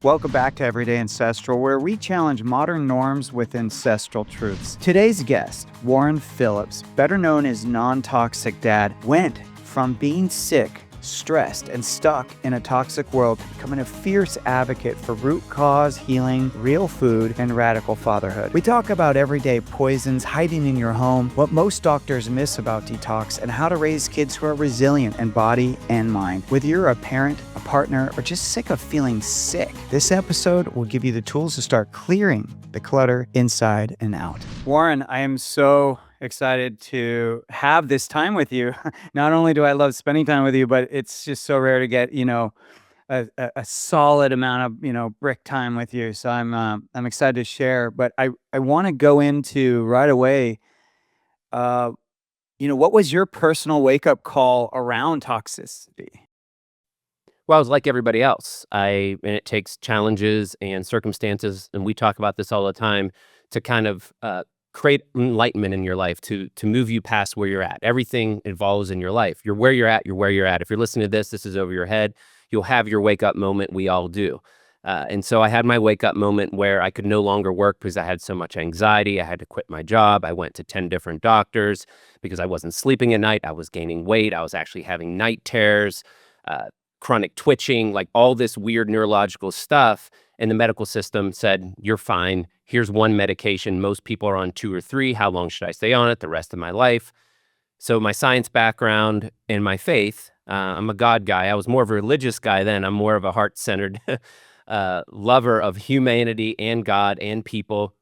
Welcome back to Everyday Ancestral, where we challenge modern norms with ancestral truths. Today's guest, Warren Phillips, better known as Non-Toxic Dad, went from being sick, stressed, and stuck in a toxic world to becoming a fierce advocate for root cause healing, real food, and radical fatherhood. We talk about everyday poisons hiding in your home, what most doctors miss about detox, and how to raise kids who are resilient in body and mind. Whether you're a parent, a partner, or just sick of feeling sick, this episode will give you the tools to start clearing the clutter inside and out. Warren, I am so excited to have this time with you. Not only do I love spending time with you, but it's just so rare to get, a solid amount of, brick time with you. So I'm excited to share, but I want to go into right away. What was your personal wake up call around toxicity? Well, I was like everybody else. And it takes challenges and circumstances, and we talk about this all the time, to kind of create enlightenment in your life, to move you past where you're at. Everything evolves in your life. You're where you're at. You're where you're at. If you're listening to this is over your head. You'll have your wake up moment. We all do. And so I had my wake up moment where I could no longer work because I had so much anxiety. I had to quit my job. I went to 10 different doctors because I wasn't sleeping at night. I was gaining weight. I was actually having night terrors. Chronic twitching, like all this weird neurological stuff. And the medical system said, you're fine. Here's one medication. Most people are on 2 or 3. How long should I stay on it the rest of my life? So my science background and my faith, I'm a God guy. I was more of a religious guy then. I'm more of a heart-centered lover of humanity and God and people.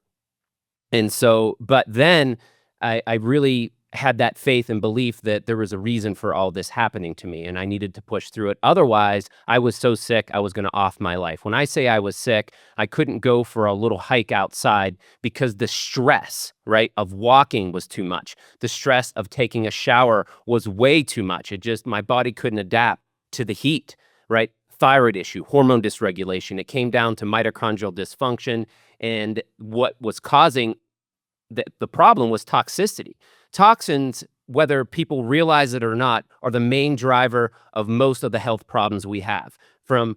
And so, but then I really had that faith and belief that there was a reason for all this happening to me, and I needed to push through it. Otherwise, I was so sick, I was going to off my life. When I say I was sick, I couldn't go for a little hike outside because the stress, right, of walking was too much. The stress of taking a shower was way too much. My body couldn't adapt to the heat, right? Thyroid issue, hormone dysregulation. It came down to mitochondrial dysfunction, and what was causing the problem was toxicity. Toxins, whether people realize it or not, are the main driver of most of the health problems we have. From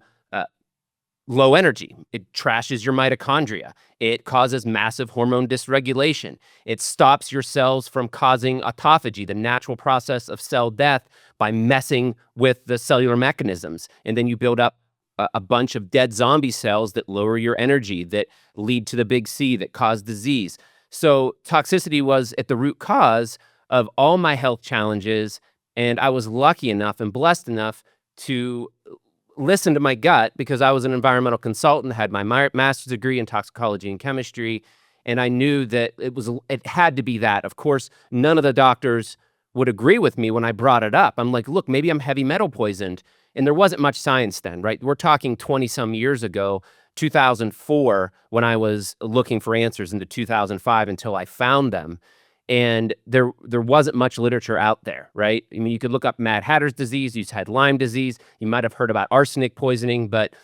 low energy, it trashes your mitochondria. It causes massive hormone dysregulation. It stops your cells from causing autophagy, the natural process of cell death, by messing with the cellular mechanisms. And then you build up a bunch of dead zombie cells that lower your energy, that lead to the big C, that cause disease. So toxicity was at the root cause of all my health challenges, and I was lucky enough and blessed enough to listen to my gut because I was an environmental consultant, had my master's degree in toxicology and chemistry, and I knew that it had to be that. Of course, none of the doctors would agree with me when I brought it up. I'm like, look, maybe I'm heavy metal poisoned, and there wasn't much science then, right? We're talking 20-some years ago. 2004, when I was looking for answers, into 2005 until I found them. And there wasn't much literature out there, right? I mean, you could look up Mad Hatter's disease. You had Lyme disease. You might have heard about arsenic poisoning, but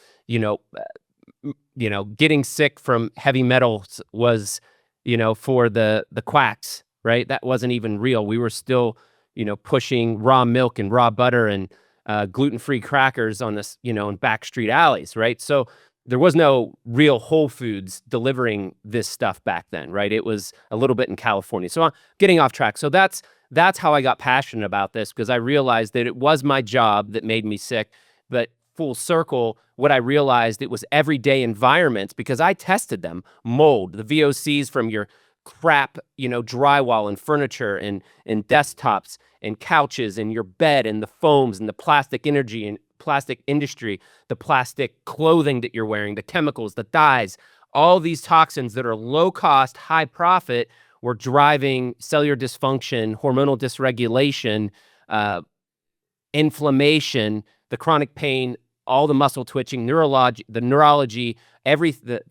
getting sick from heavy metals was, for the quacks, right? That wasn't even real. We were still, pushing raw milk and raw butter and gluten-free crackers on this, in backstreet alleys, right? So there was no real Whole Foods delivering this stuff back then, right? It was a little bit in California. So I'm getting off track. So that's how I got passionate about this, because I realized that it was my job that made me sick. But full circle, what I realized, it was everyday environments, because I tested them. Mold, the VOCs from your crap, drywall and furniture and desktops and couches and your bed and the foams and the plastic industry, the plastic clothing that you're wearing, the chemicals, the dyes, all these toxins that are low cost, high profit, were driving cellular dysfunction, hormonal dysregulation, inflammation, the chronic pain, all the muscle twitching, the neurology, the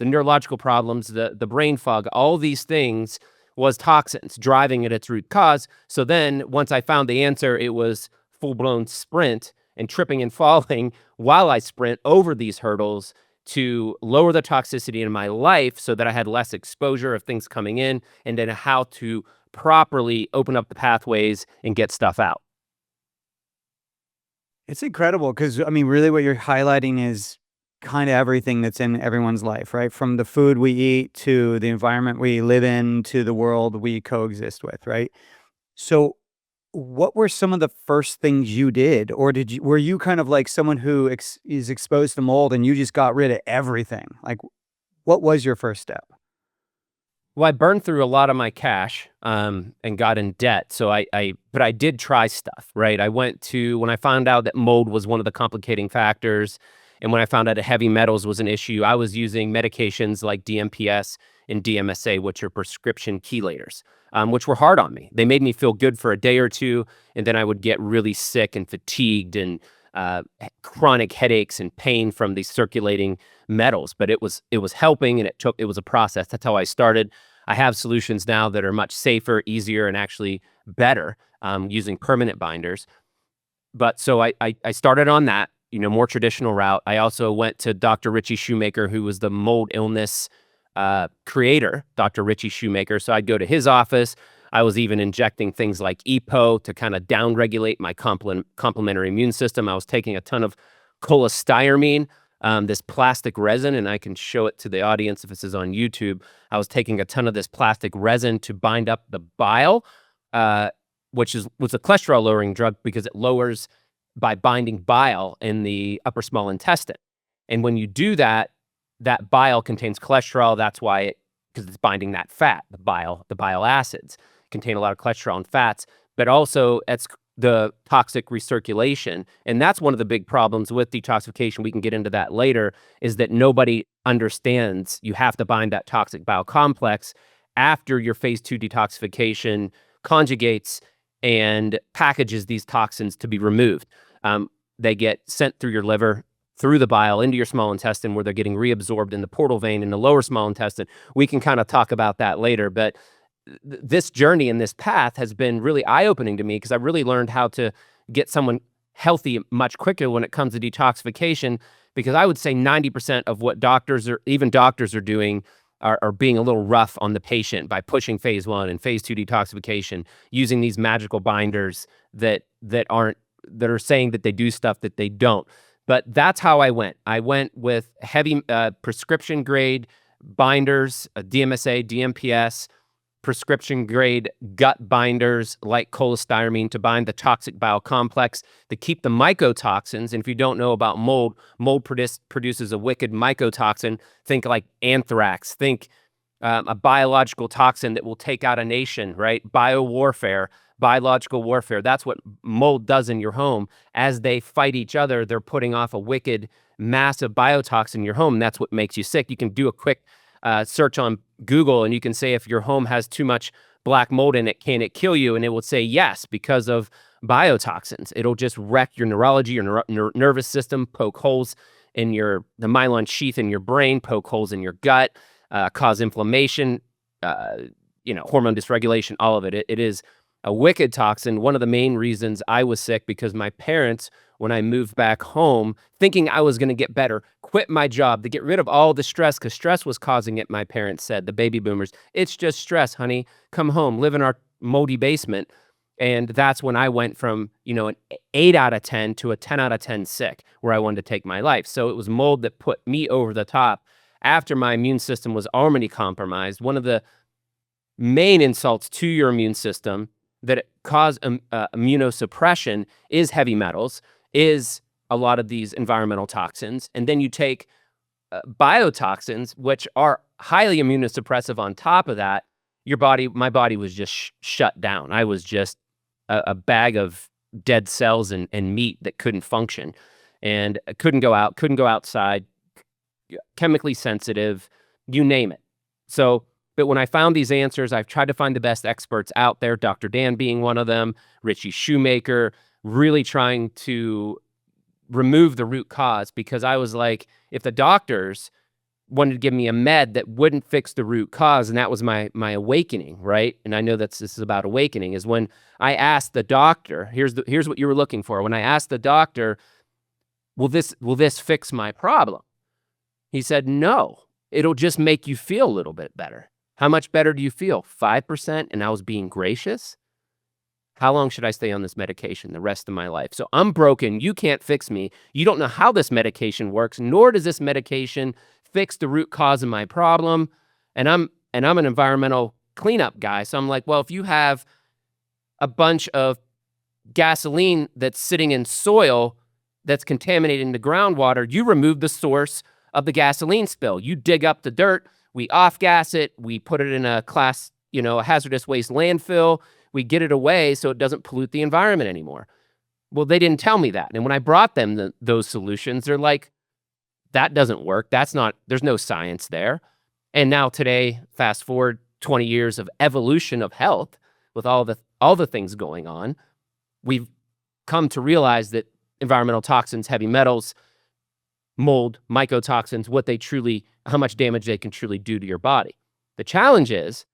neurological problems, the brain fog, all these things was toxins driving at its root cause. So then once I found the answer, it was full-blown sprint and tripping and falling while I sprint over these hurdles to lower the toxicity in my life so that I had less exposure of things coming in, and then how to properly open up the pathways and get stuff out. It's incredible because, I mean, really what you're highlighting is kind of everything that's in everyone's life, right? From the food we eat to the environment we live in to the world we coexist with, right? So, what were some of the first things you did, or were you kind of like someone who is exposed to mold and you just got rid of everything? Like, what was your first step? Well, I burned through a lot of my cash, and got in debt. So but I did try stuff, right? When I found out that mold was one of the complicating factors, and when I found out that heavy metals was an issue, I was using medications like DMPS and DMSA, which are prescription chelators, which were hard on me. They made me feel good for a day or two, and then I would get really sick and fatigued and chronic headaches and pain from these circulating metals. But it was helping, and it was a process. That's how I started. I have solutions now that are much safer, easier, and actually better, using permanent binders. But so I started on that, more traditional route. I also went to Dr. Richie Shoemaker, who was the mold illness creator, Dr. Richie Shoemaker. So I'd go to his office. I was even injecting things like EPO to kind of downregulate my complementary immune system. I was taking a ton of cholestyramine, this plastic resin, and I can show it to the audience if this is on YouTube. I was taking a ton of this plastic resin to bind up the bile, which was a cholesterol lowering drug because it lowers by binding bile in the upper small intestine. And when you do that, that bile contains cholesterol. That's why because it's binding that fat, the bile acids contain a lot of cholesterol and fats, but also it's the toxic recirculation. And that's one of the big problems with detoxification. We can get into that later, is that nobody understands you have to bind that toxic bile complex after your phase 2 detoxification conjugates and packages these toxins to be removed. They get sent through your liver, through the bile into your small intestine, where they're getting reabsorbed in the portal vein in the lower small intestine. We can kind of talk about that later, but this journey and this path has been really eye-opening to me because I really learned how to get someone healthy much quicker when it comes to detoxification, because I would say 90% of what doctors are doing are being a little rough on the patient by pushing phase 1 and phase 2 detoxification, using these magical binders that are saying that they do stuff that they don't. But that's how I went. I went with heavy prescription grade binders, DMSA, DMPS, prescription grade gut binders like cholestyramine to bind the toxic bile complex to keep the mycotoxins. And if you don't know about mold produces a wicked mycotoxin. Think like anthrax. Think a biological toxin that will take out a nation, right? Biological warfare. That's what mold does in your home. As they fight each other, they're putting off a wicked, massive biotoxin in your home. And that's what makes you sick. You can do a quick search on Google and you can say, if your home has too much black mold in it, can it kill you? And it will say yes, because of biotoxins. It'll just wreck your neurology, your nervous system, poke holes in the myelin sheath in your brain, poke holes in your gut, cause inflammation, hormone dysregulation, all of it. It is a wicked toxin. One of the main reasons I was sick, because my parents, when I moved back home, thinking I was going to get better, quit my job to get rid of all the stress, because stress was causing it, my parents said, the baby boomers. It's just stress, honey. Come home, live in our moldy basement. And that's when I went from, an 8 out of 10 to a 10 out of 10 sick, where I wanted to take my life. So it was mold that put me over the top after my immune system was already compromised. One of the main insults to your immune system that cause immunosuppression is heavy metals, is a lot of these environmental toxins. And then you take biotoxins, which are highly immunosuppressive on top of that. My body was just shut down. I was just a bag of dead cells and meat that couldn't function, and couldn't go outside, chemically sensitive, you name it. But when I found these answers, I've tried to find the best experts out there, Dr. Dan being one of them, Richie Shoemaker, really trying to remove the root cause, because I was like, if the doctors wanted to give me a med that wouldn't fix the root cause, and that was my awakening, right? And I know this is about awakening, is when I asked the doctor, here's what you were looking for. When I asked the doctor, will this fix my problem? He said, no, it'll just make you feel a little bit better. How much better do you feel? 5%? And I was being gracious? How long should I stay on this medication the rest of my life? So I'm broken. You can't fix me. You don't know how this medication works, nor does this medication fix the root cause of my problem. And I'm an environmental cleanup guy. So I'm like, well, if you have a bunch of gasoline that's sitting in soil that's contaminating the groundwater, you remove the source of the gasoline spill. You dig up the dirt, we off-gas it, we put it in a class, a hazardous waste landfill, we get it away so it doesn't pollute the environment anymore. Well, they didn't tell me that. And when I brought them those solutions, they're like, that doesn't work. There's no science there. And now today, fast forward 20 years of evolution of health with all the things going on, we've come to realize that environmental toxins, heavy metals, mold, mycotoxins, how much damage they can truly do to your body. The challenge is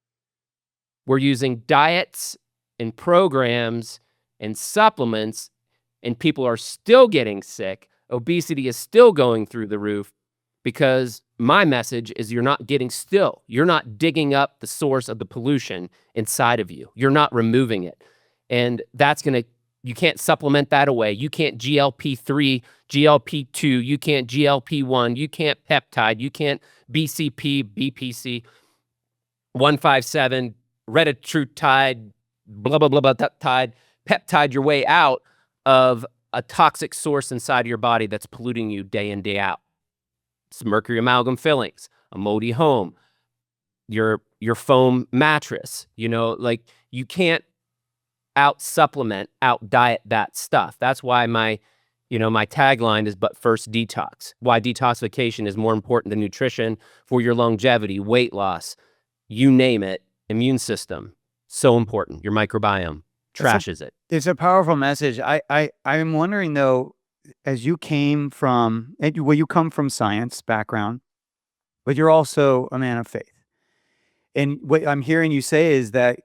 we're using diets and programs and supplements, and people are still getting sick. Obesity is still going through the roof because my message is you're not getting still. You're not digging up the source of the pollution inside of you. You're not removing it. And you can't supplement that away. You can't GLP-3, GLP-2, you can't GLP-1, you can't peptide, you can't BCP, BPC, 157, retatrutide, blah, blah, blah, blah, peptide your way out of a toxic source inside of your body that's polluting you day in, day out. It's mercury amalgam fillings, a moldy home, your foam mattress, you can't out supplement, out diet that stuff. That's why my tagline is, but first detox. Why detoxification is more important than nutrition for your longevity, weight loss, you name it, immune system. So important. Your microbiome trashes it. It's a powerful message. I'm wondering though, as you come from science background, but you're also a man of faith. And what I'm hearing you say is that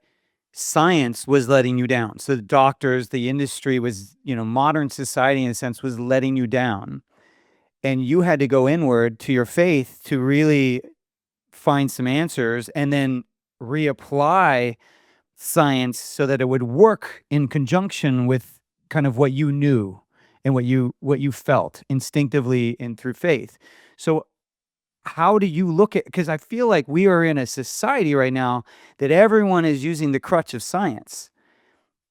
science was letting you down. So the doctors, the industry was, modern society in a sense was letting you down. And you had to go inward to your faith to really find some answers and then reapply science so that it would work in conjunction with kind of what you knew and what you felt instinctively and through faith. So how do you look at, because I feel like we are in a society right now that everyone is using the crutch of science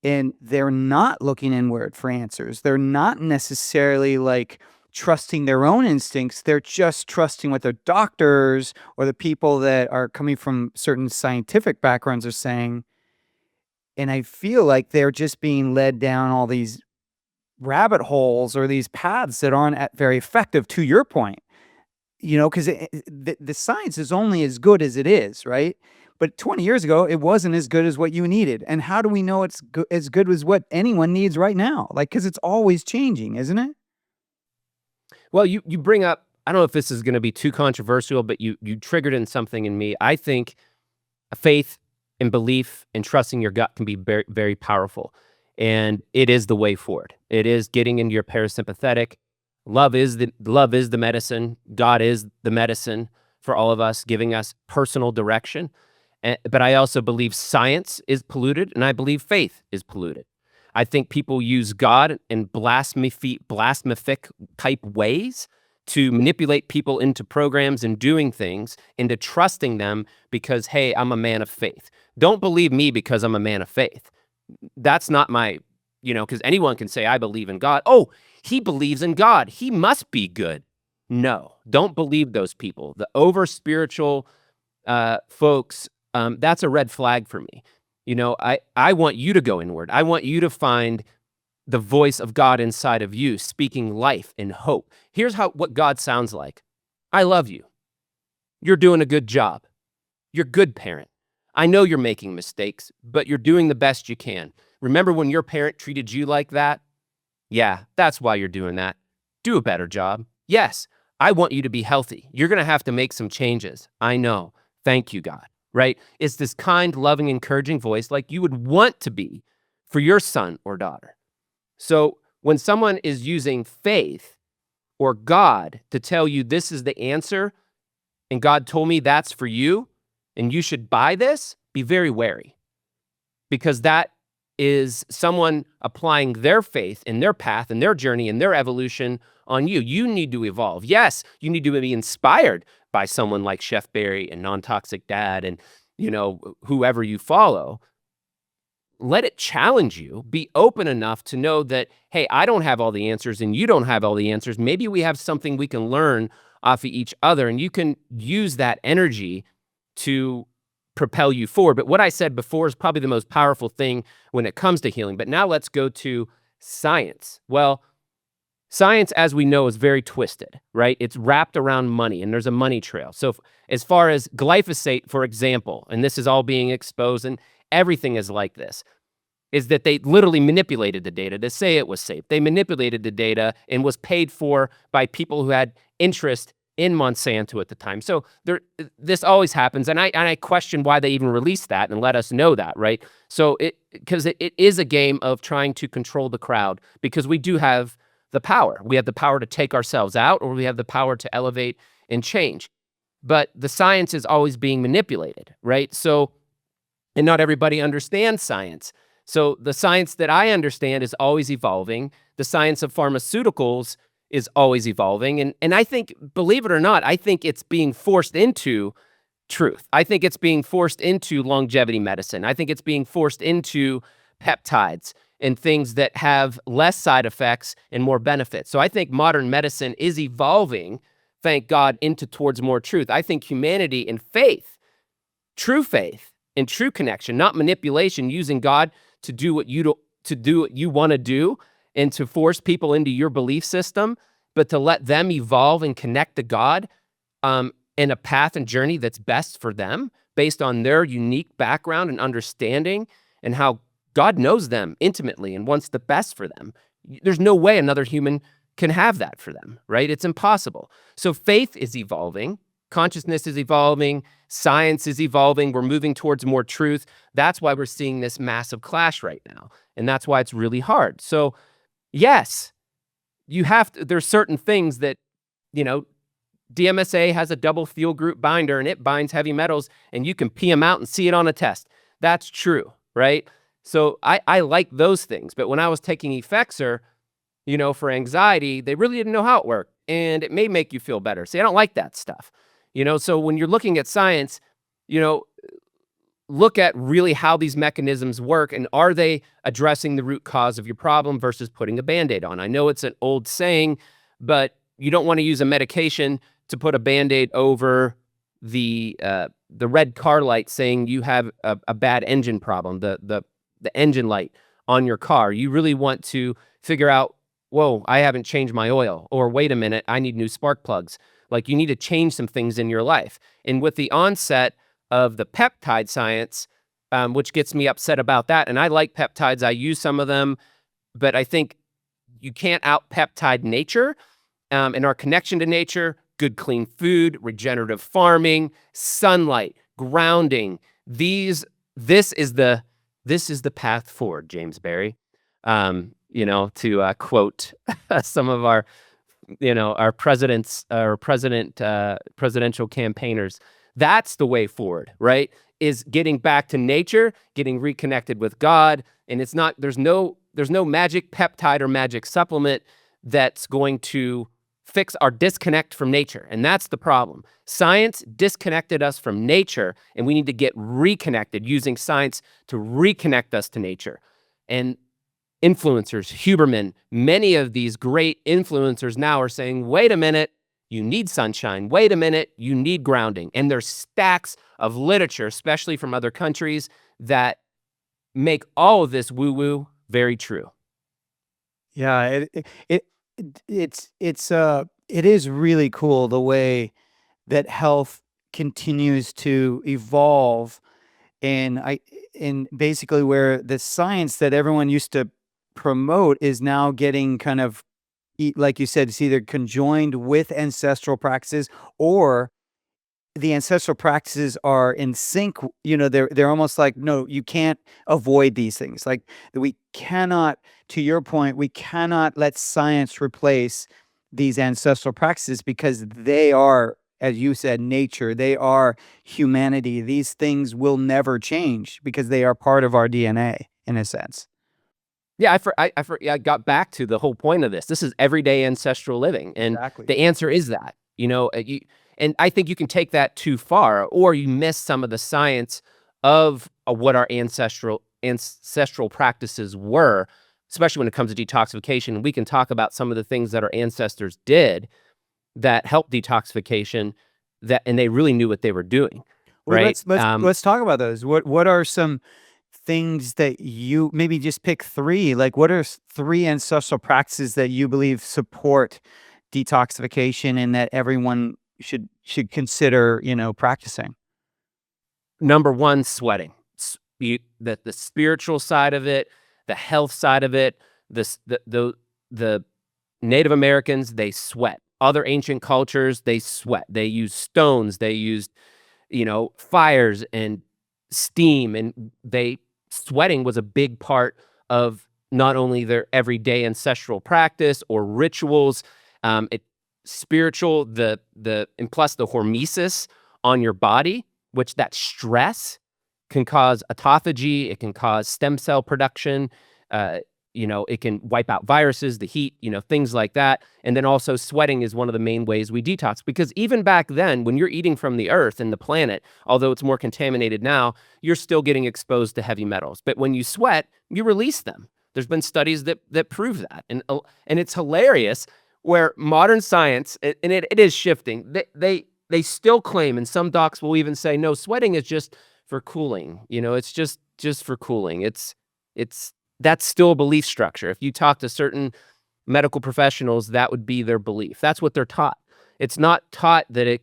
and they're not looking inward for answers. They're not necessarily like trusting their own instincts. They're just trusting what their doctors or the people that are coming from certain scientific backgrounds are saying. And I feel like they're just being led down all these rabbit holes or these paths that aren't very effective, to your point. Because the science is only as good as it is, right? But 20 years ago, it wasn't as good as what you needed. And how do we know it's as good as what anyone needs right now? Because it's always changing, isn't it? Well, you bring up, I don't know if this is going to be too controversial, but you triggered in something in me. I think faith and belief and trusting your gut can be very, very powerful. And it is the way forward. It is getting into your parasympathetic. Love is the medicine. God is the medicine for all of us, giving us personal direction. But I also believe science is polluted, and I believe faith is polluted. I think people use God in blasphemic type ways to manipulate people into programs and doing things, into trusting them because, hey, I'm a man of faith. Don't believe me because I'm a man of faith. That's not my, because anyone can say, I believe in God. Oh, he believes in God. He must be good. No, don't believe those people. The over-spiritual folks, that's a red flag for me. I want you to go inward. I want you to find the voice of God inside of you, speaking life and hope. Here's what God sounds like. I love you. You're doing a good job. You're a good parent. I know you're making mistakes, but you're doing the best you can. Remember when your parent treated you like that? Yeah, that's why you're doing that. Do a better job. Yes, I want you to be healthy. You're going to have to make some changes. I know. Thank you, God. Right? It's this kind, loving, encouraging voice like you would want to be for your son or daughter. So when someone is using faith or God to tell you this is the answer, and God told me that's for you, and you should buy this, be very wary. Because that is someone applying their faith and their path and their journey and their evolution on you. You need to evolve. Yes, you need to be inspired by someone like Chef Barry and Non-Toxic Dad and, whoever you follow. Let it challenge you. Be open enough to know that, hey, I don't have all the answers and you don't have all the answers. Maybe we have something we can learn off of each other, and you can use that energy to propel you forward. But what I said before is probably the most powerful thing when it comes to healing. But now let's go to science. Well, science, as we know, is very twisted, right? It's wrapped around money, and there's a money trail. So as far as glyphosate, for example, and this is all being exposed, and everything is like this, is that they literally manipulated the data to say it was safe. They manipulated the data and was paid for by people who had interest in Monsanto at the time. So this always happens, and I question why they even released that and let us know that, right? So because it is a game of trying to control the crowd, because we do have the power. We have the power to take ourselves out, or we have the power to elevate and change. But the science is always being manipulated, right? So, and not everybody understands science. So the science that I understand is always evolving. The science of pharmaceuticals is always evolving. And I think, believe it or not, I think it's being forced into truth. I think it's being forced into longevity medicine. I think it's being forced into peptides and things that have less side effects and more benefits. So I think modern medicine is evolving, thank God, towards more truth. I think humanity and faith and true connection, not manipulation, using God to do what you want to do and to force people into your belief system, but to let them evolve and connect to God in a path and journey that's best for them based on their unique background and understanding and how God knows them intimately and wants the best for them. There's no way another human can have that for them, right? It's impossible. So faith is evolving. Consciousness is evolving. Science is evolving. We're moving towards more truth. That's why we're seeing this massive clash right now. And that's why it's really hard. So yes, there's certain things that, DMSA has a double fuel group binder and it binds heavy metals and you can pee them out and see it on a test. That's true, right? So I like those things. But when I was taking Effexor, for anxiety, they really didn't know how it worked. And it may make you feel better. See, I don't like that stuff. So when you're looking at science, look at really how these mechanisms work and are they addressing the root cause of your problem versus putting a Band-Aid on. I know it's an old saying, but you don't want to use a medication to put a Band-Aid over the red car light saying you have a bad engine problem, the engine light on your car. You really want to figure out, whoa, I haven't changed my oil, or wait a minute, I need new spark plugs. Like, you need to change some things in your life. And with the onset of the peptide science, which gets me upset about that, and I like peptides, I use some of them, but I think you can't out-peptide nature and our connection to nature, good clean food, regenerative farming, sunlight, grounding. This is the path forward, James Barry. To quote some of our presidential campaigners, that's the way forward, right? Is getting back to nature, getting reconnected with God. And there's no magic peptide or magic supplement that's going to fix our disconnect from nature. And that's the problem. Science disconnected us from nature, and we need to get reconnected using science to reconnect us to nature. And influencers, Huberman, many of these great influencers now are saying, wait a minute, you need sunshine. Wait a minute, you need grounding. And there's stacks of literature, especially from other countries, that make all of this woo-woo very true. Yeah, it is really cool the way that health continues to evolve, and basically where the science that everyone used to promote is now getting kind of, like you said, it's either conjoined with ancestral practices, or the ancestral practices are in sync. They're almost like, no, you can't avoid these things. Like, we cannot, to your point, we cannot let science replace these ancestral practices, because they are, as you said, nature. They are humanity. These things will never change because they are part of our DNA. in a sense. Yeah, I got back to the whole point of this. This is everyday ancestral living, and Exactly. the answer is that. And I think you can take that too far, or you miss some of the science of what our ancestral practices were, especially when it comes to detoxification. We can talk about some of the things that our ancestors did that helped detoxification, and they really knew what they were doing, Well, right? let's talk about those. What are some things that you maybe just pick three? Like, what are three ancestral practices that you believe support detoxification and that everyone should consider, practicing? Number one, sweating. The spiritual side of it, the health side of it, the Native Americans, they sweat. Other ancient cultures, they sweat. They use stones. They used, fires and steam, and sweating was a big part of not only their everyday ancestral practice or rituals, it spiritual, and plus the hormesis on your body, which that stress can cause autophagy, it can cause stem cell production, it can wipe out viruses, the heat, things like that. And then also sweating is one of the main ways we detox, because even back then, when you're eating from the earth and the planet, although it's more contaminated now, you're still getting exposed to heavy metals. But when you sweat, you release them. There's been studies that prove that. And it's hilarious where modern science, and it is shifting, they still claim, and some docs will even say, no, sweating is just for cooling. It's just for cooling. That's still a belief structure. If you talk to certain medical professionals, that would be their belief. That's what they're taught. It's not taught that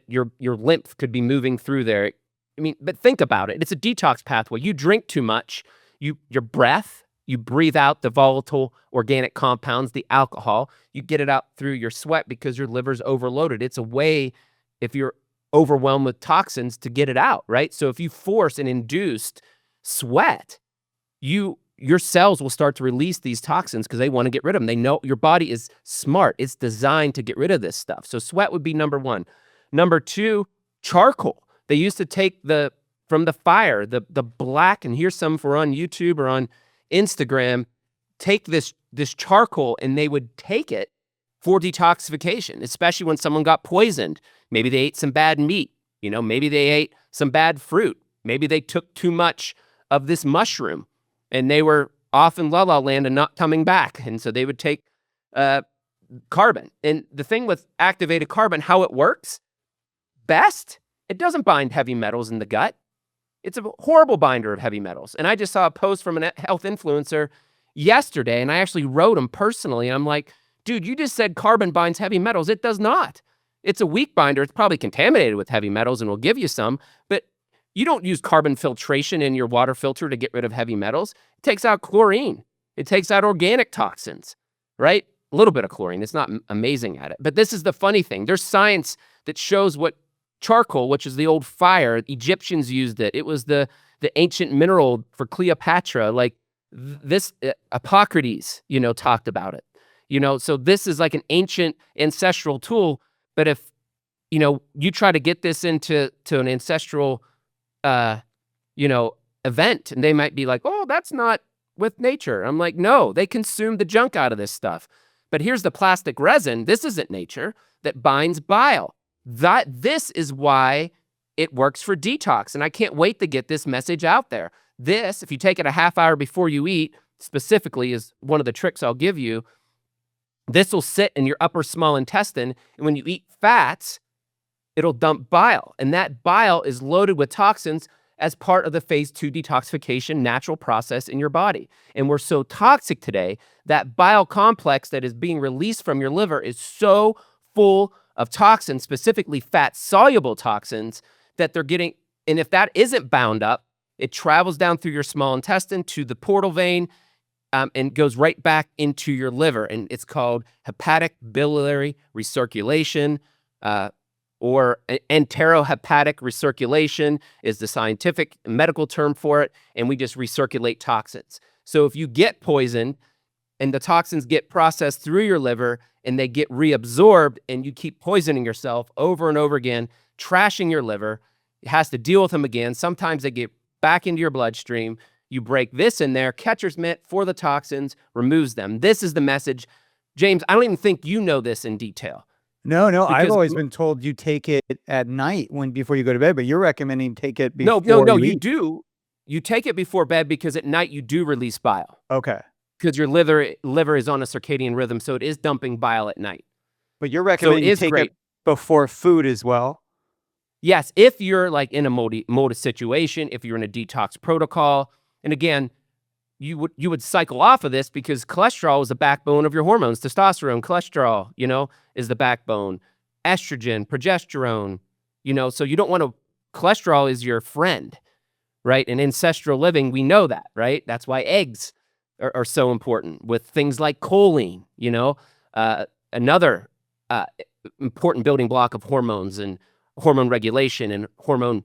your lymph could be moving through there. I mean, but think about it. It's a detox pathway. You drink too much, your breath, you breathe out the volatile organic compounds, the alcohol, you get it out through your sweat because your liver's overloaded. It's a way, if you're overwhelmed with toxins, to get it out, right? So if you force an induced sweat, your cells will start to release these toxins because they want to get rid of them. They know your body is smart. It's designed to get rid of this stuff. So sweat would be number one. Number two, charcoal. They used to take from the fire, the black, and here's some for on YouTube or on Instagram, take this charcoal, and they would take it for detoxification, especially when someone got poisoned. Maybe they ate some bad meat, maybe they ate some bad fruit. Maybe they took too much of this mushroom and they were off in La La Land and not coming back. And so they would take carbon. And the thing with activated carbon, how it works best, it doesn't bind heavy metals in the gut. It's a horrible binder of heavy metals. And I just saw a post from a health influencer yesterday, and I actually wrote him personally. And I'm like, dude, you just said carbon binds heavy metals. It does not. It's a weak binder. It's probably contaminated with heavy metals and will give you some, but you don't use carbon filtration in your water filter to get rid of heavy metals. It takes out chlorine. It takes out organic toxins, right? A little bit of chlorine. It's not amazing at it. But this is the funny thing. There's science that shows what charcoal, which is the old fire, Egyptians used it. It was the ancient mineral for Cleopatra. Like this, Hippocrates, talked about it. So this is like an ancient ancestral tool. But if, you try to get this into an ancestral event, and they might be like, oh, that's not with nature. I'm like, no, they consume the junk out of this stuff. But here's the plastic resin. This isn't nature, that binds bile. This is why it works for detox. And I can't wait to get this message out there. This, if you take it a half hour before you eat, specifically is one of the tricks I'll give you. This will sit in your upper small intestine. And when you eat fats, it'll dump bile. And that bile is loaded with toxins as part of the phase 2 detoxification natural process in your body. And we're so toxic today, that bile complex that is being released from your liver is so full of toxins, specifically fat-soluble toxins, that they're getting, and if that isn't bound up, it travels down through your small intestine to the portal vein and goes right back into your liver. And it's called hepatic biliary recirculation, or enterohepatic recirculation is the scientific medical term for it, and we just recirculate toxins. So if you get poisoned and the toxins get processed through your liver and they get reabsorbed and you keep poisoning yourself over and over again, trashing your liver, it has to deal with them again. Sometimes they get back into your bloodstream. You break this in there, catcher's mitt for the toxins, removes them. This is the message. James, I don't even think you know this in detail. No, I've Because always been told you take it at night before you go to bed, but you're recommending take it no, before you you eat. do. You take it before bed because at night you do release bile. Okay. Because your liver is on a circadian rhythm, so it is dumping bile at night. But you're So it recommending is take great. it before food as well? Yes, if you're like in a MODA situation, if you're in a detox protocol, and again, you would cycle off of this because cholesterol is the backbone of your hormones. Testosterone, cholesterol, is the backbone. Estrogen, progesterone, so you don't want to. Cholesterol is your friend, right? In ancestral living, we know that, right? That's why eggs are so important with things like choline, another important building block of hormones and hormone regulation and hormone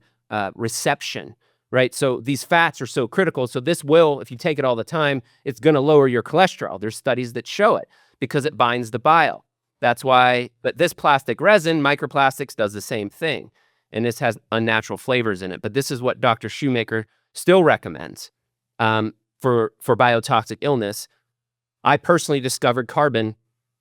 reception, right? So these fats are so critical. So this will, if you take it all the time, it's going to lower your cholesterol. There's studies that show it because it binds the bile. That's why, but this plastic resin, microplastics, does the same thing. And this has unnatural flavors in it. But this is what Dr. Shoemaker still recommends for biotoxic illness. I personally discovered carbon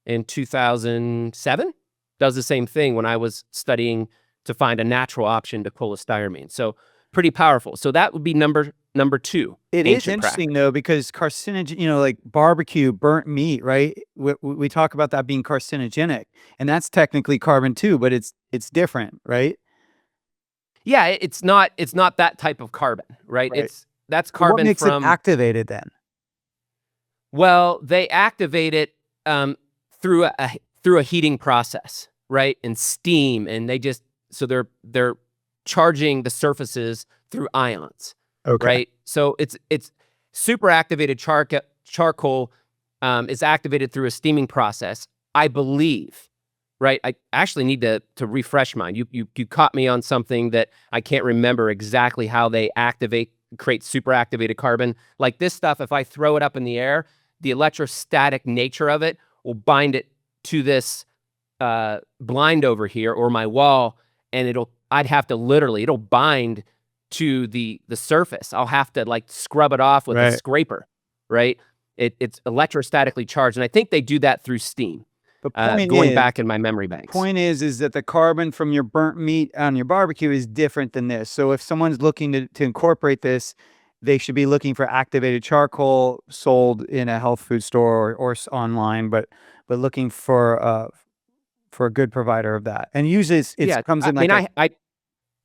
in 2007. Does the same thing when I was studying to find a natural option to cholestyramine. So pretty powerful. So that would be number two. It is interesting though, because carcinogen, like barbecue, burnt meat, right? We talk about that being carcinogenic, and that's technically carbon too, but it's different, right? Yeah, it's not that type of carbon, right? That's carbon. What makes it activated then? Well, they activate it through a heating process, right? And steam, and so they're charging the surfaces through ions. Okay. Right? So it's super activated charcoal is activated through a steaming process, I believe. Right? I actually need to refresh mine. You caught me on something that I can't remember exactly how they create super activated carbon. Like this stuff, if I throw it up in the air, the electrostatic nature of it will bind it to this blind over here or my wall, and it'll bind to the surface. I'll have to like scrub it off with a scraper, right? It's electrostatically charged, and I think they do that through steam. But going back in my memory banks. Point is that the carbon from your burnt meat on your barbecue is different than this. So if someone's looking to incorporate this, they should be looking for activated charcoal sold in a health food store or online, but looking for a good provider of that. And usually it comes in a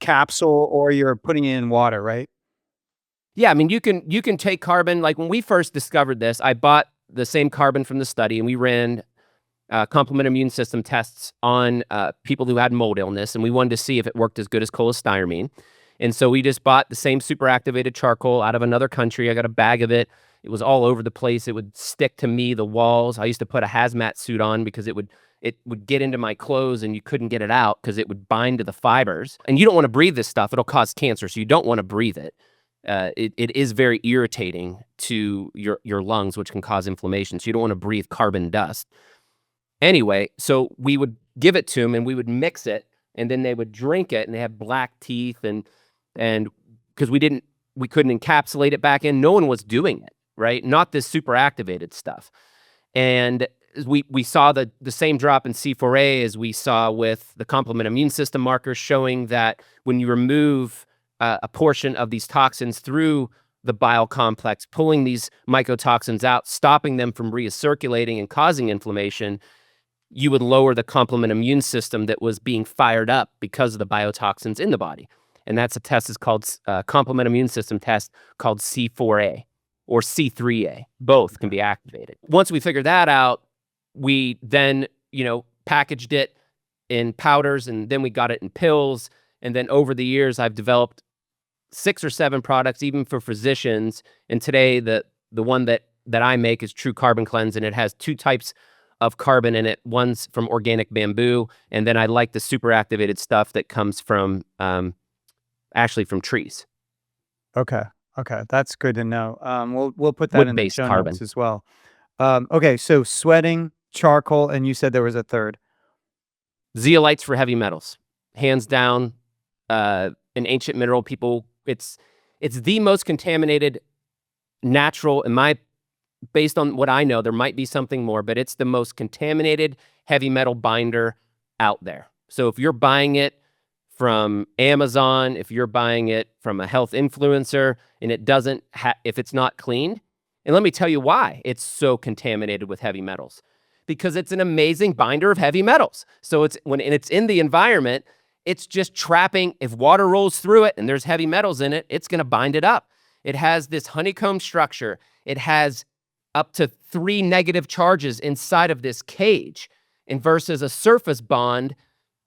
capsule, or you're putting it in water, right? Yeah, I mean, you can take carbon. Like when we first discovered this, I bought the same carbon from the study, and we ran complement immune system tests on people who had mold illness, and we wanted to see if it worked as good as cholestyramine. And so we just bought the same super activated charcoal out of another country. I got a bag of it. It was all over the place. It would stick to me, the walls. I used to put a hazmat suit on because it would get into my clothes and you couldn't get it out because it would bind to the fibers. And you don't want to breathe this stuff. It'll cause cancer, so you don't want to breathe it. It is very irritating to your lungs, which can cause inflammation. So you don't want to breathe carbon dust. Anyway, so we would give it to them and we would mix it, and then they would drink it, and they had black teeth, and because we couldn't encapsulate it back in. No one was doing it, right? Not this super activated stuff. And we saw the same drop in C4A as we saw with the complement immune system markers, showing that when you remove a portion of these toxins through the bile complex, pulling these mycotoxins out, stopping them from recirculating and causing inflammation, you would lower the complement immune system that was being fired up because of the biotoxins in the body. And that's a test is called complement immune system test called C4A or C3A. Both can be activated. Once we figured that out, we then, packaged it in powders, and then we got it in pills. And then over the years, I've developed 6 or 7 products, even for physicians. And today, the one that I make is True Carbon Cleanse, and it has 2 types of carbon in it. One's from organic bamboo, and then I like the super activated stuff that comes from actually from trees. Okay, that's good to know. We'll put that in the show notes as well. Okay, so sweating, charcoal, and you said there was a third. Zeolites for heavy metals, hands down. An ancient mineral. People, it's the most contaminated natural, based on what I know, there might be something more, but it's the most contaminated heavy metal binder out there. So if you're buying it from Amazon, if you're buying it from a health influencer, and if it's not clean, and let me tell you why it's so contaminated with heavy metals, because it's an amazing binder of heavy metals. So when it's in the environment, it's just trapping. If water rolls through it and there's heavy metals in it, it's going to bind it up. It has this honeycomb structure. It has up to 3 negative charges inside of this cage, and versus a surface bond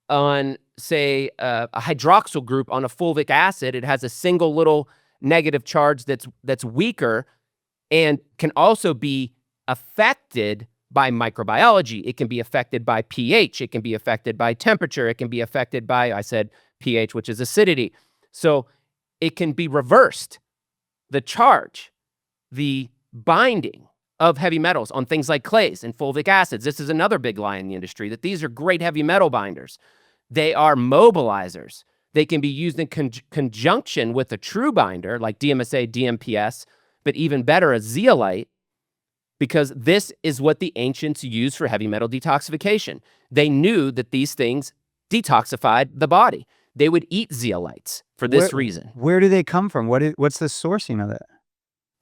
on, say, a hydroxyl group on a fulvic acid, it has a single little negative charge that's weaker and can also be affected by microbiology. It can be affected by pH. It can be affected by temperature. It can be affected by, I said pH, which is acidity. So it can be reversed. The charge, the binding of heavy metals on things like clays and fulvic acids. This is another big lie in the industry, that these are great heavy metal binders. They are mobilizers. They can be used in conjunction with a true binder like DMSA, DMPS, but even better, a zeolite, because this is what the ancients used for heavy metal detoxification. They knew that these things detoxified the body. They would eat zeolites for this reason. Where do they come from? What's the sourcing of it?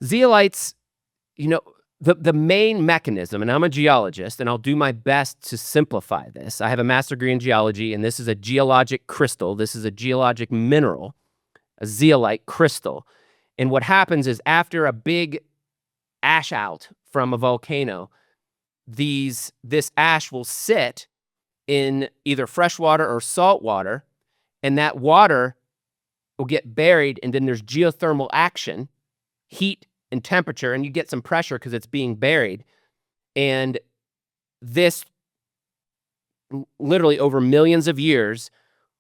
Zeolites, the main mechanism, and I'm a geologist, and I'll do my best to simplify this. I have a master's degree in geology, and this is a geologic crystal. This is a geologic mineral, a zeolite crystal. And what happens is, after a big ash out from a volcano, this ash will sit in either fresh water or salt water, and that water will get buried, and then there's geothermal action, heat and temperature, and you get some pressure because it's being buried. And this, literally over millions of years,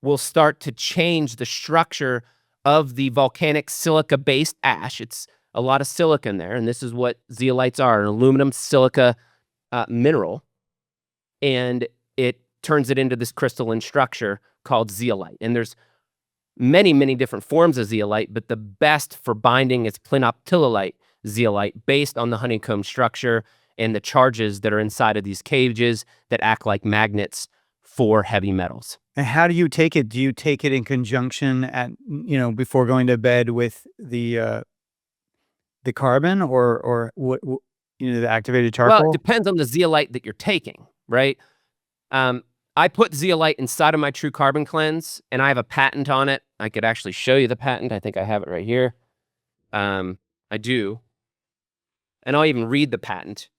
will start to change the structure of the volcanic silica-based ash. It's a lot of silica in there, and this is what zeolites are, an aluminum silica mineral, and it turns it into this crystalline structure called zeolite. And there's many, many different forms of zeolite, but the best for binding is plinoptilolite zeolite, based on the honeycomb structure and the charges that are inside of these cages that act like magnets for heavy metals. And how do you take it? Do you take it in conjunction before going to bed with the carbon or what, the activated charcoal? Well, it depends on the zeolite that you're taking, right? I put zeolite inside of my True Carbon Cleanse, and I have a patent on it. I could actually show you the patent. I think I have it right here. I do. And I'll even read the patent.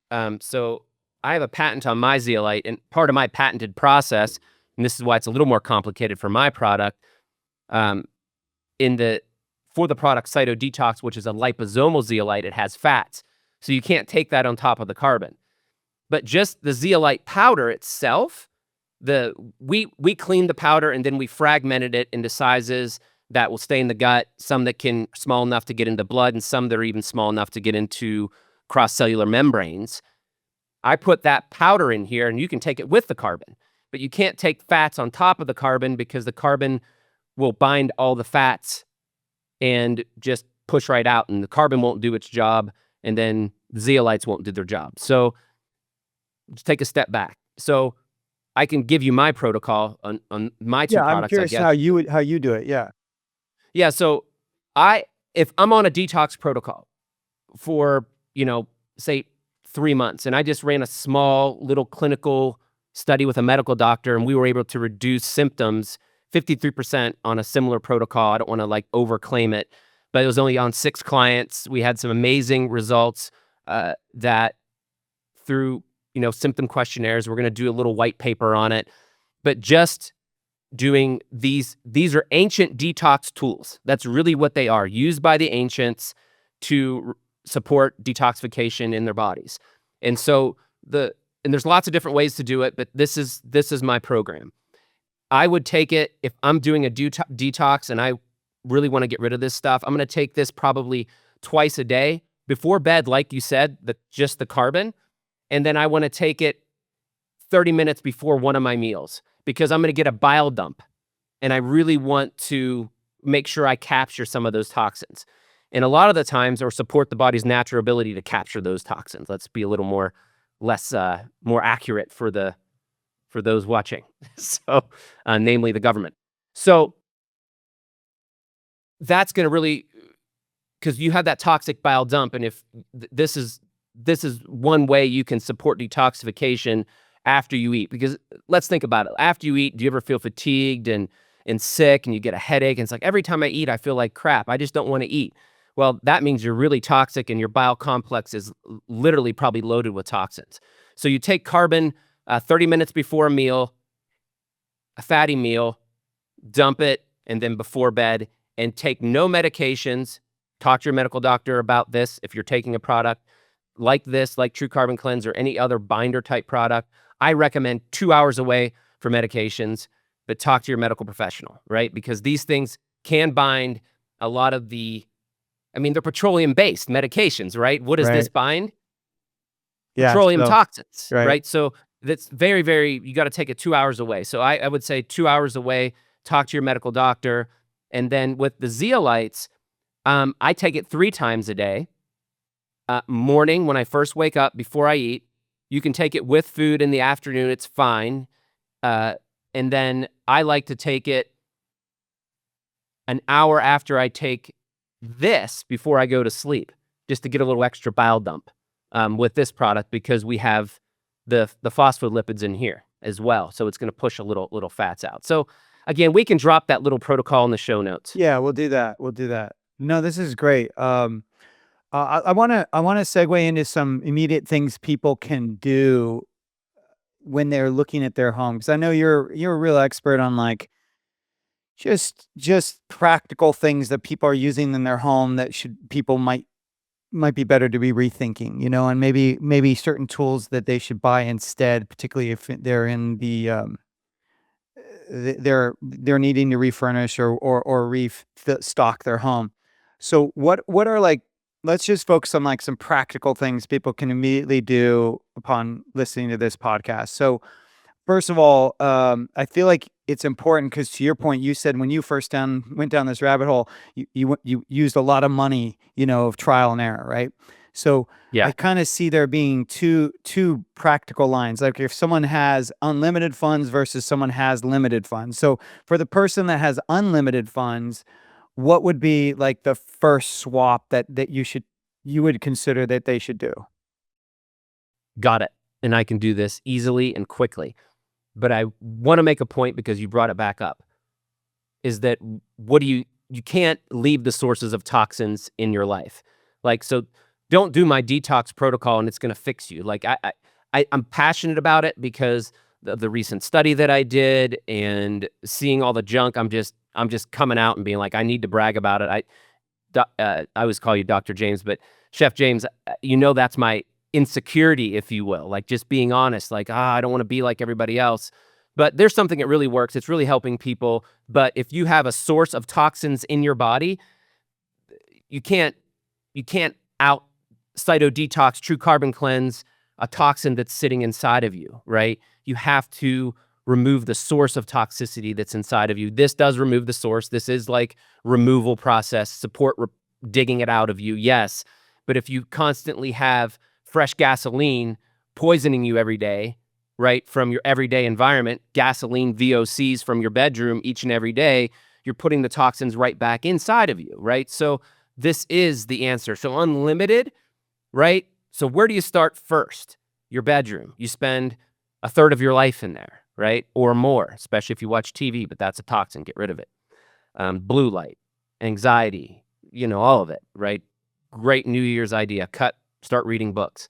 So I have a patent on my zeolite, and part of my patented process, and this is why it's a little more complicated for my product, for the product Cyto Detox, which is a liposomal zeolite, it has fats. So you can't take that on top of the carbon. But just the zeolite powder itself, we cleaned the powder, and then we fragmented it into sizes that will stay in the gut, some that can small enough to get into blood, and some that are even small enough to get into cross-cellular membranes. I put that powder in here, and you can take it with the carbon, but you can't take fats on top of the carbon, because the carbon will bind all the fats and just push right out, and the carbon won't do its job, and then the zeolites won't do their job. So let's take a step back. So I can give you my protocol on my two products. I'm curious how you do it. Yeah. Yeah. So if I'm on a detox protocol for, say 3 months, and I just ran a small little clinical study with a medical doctor, and we were able to reduce symptoms 53% on a similar protocol. I don't want to overclaim it, but it was only on 6 clients. We had some amazing results that through, symptom questionnaires, we're going to do a little white paper on it, but just doing these are ancient detox tools. That's really what they are, used by the ancients to support detoxification in their bodies. And so there's lots of different ways to do it, but this is my program. I would take it if I'm doing a detox and I really want to get rid of this stuff. I'm going to take this probably twice a day before bed, like you said, just the carbon. And then I want to take it 30 minutes before one of my meals, because I'm going to get a bile dump, and I really want to make sure I capture some of those toxins. and a lot of the times, or support the body's natural ability to capture those toxins. Let's be a little more more accurate for those watching. So, namely the government. So that's going to really, because you have that toxic bile dump, and if this is one way you can support detoxification after you eat. Because let's think about it. After you eat, do you ever feel fatigued and sick, and you get a headache? And it's like, every time I eat, I feel like crap. I just don't want to eat. Well, that means you're really toxic, and your bile complex is literally probably loaded with toxins. So you take carbon 30 minutes before a meal, a fatty meal, dump it, and then before bed, and take no medications. Talk to your medical doctor about this if you're taking a product like this, like True Carbon Cleanse or any other binder type product. I recommend 2 hours away for medications, but talk to your medical professional, right? Because these things can bind a lot of they're petroleum-based medications, right? What does this bind? Yeah, Petroleum so toxins, right. right? So that's very, very, you got to take it 2 hours away. So I would say 2 hours away, talk to your medical doctor. And then with the zeolites, I take it 3 times a day. Morning when I first wake up before I eat. You can take it with food in the afternoon. It's fine. And then I like to take it an hour after I take this before I go to sleep, just to get a little extra bile dump with this product, because we have the phospholipids in here as well. So it's going to push a little fats out. So again, we can drop that little protocol in the show notes. Yeah, we'll do that. We'll do that. No, this is great. I wanna segue into some immediate things people can do when they're looking at their home, because I know you're a real expert on like just practical things that people are using in their home that people might be better to be rethinking, and maybe certain tools that they should buy instead, particularly if they're in the they're needing to refurnish or restock their home. So what are like, let's just focus on like some practical things people can immediately do upon listening to this podcast. So first of all, I feel like it's important because, to your point, you said when you first went down this rabbit hole, you used a lot of money, of trial and error, right? So Yeah. I kind of see there being two practical lines, like if someone has unlimited funds versus someone has limited funds. So for the person that has unlimited funds, what would be like the first swap that you would consider that they should do? Got it. And I can do this easily and quickly. But I want to make a point, because you brought it back up, is that you can't leave the sources of toxins in your life. Like, so don't do my detox protocol and it's going to fix you. Like I'm passionate about it because of the recent study that I did and seeing all the junk. I'm just coming out and being like, I need to brag about it. I always call you Dr. James, but Chef James, that's my insecurity, if you will, like just being honest, like, I don't want to be like everybody else. But there's something that really works. It's really helping people. But if you have a source of toxins in your body, you can't out cyto detox, true carbon cleanse a toxin that's sitting inside of you, right? You have to remove the source of toxicity that's inside of you. This does remove the source. This is like removal process, support digging it out of you, yes. But if you constantly have fresh gasoline poisoning you every day, right, from your everyday environment, gasoline VOCs from your bedroom each and every day, you're putting the toxins right back inside of you, right? So this is the answer. So unlimited, right? So where do you start first? Your bedroom. You spend a third of your life in there, right? Or more, especially if you watch TV, but that's a toxin. Get rid of it. Blue light, anxiety, all of it, right? Great New Year's idea. Start reading books.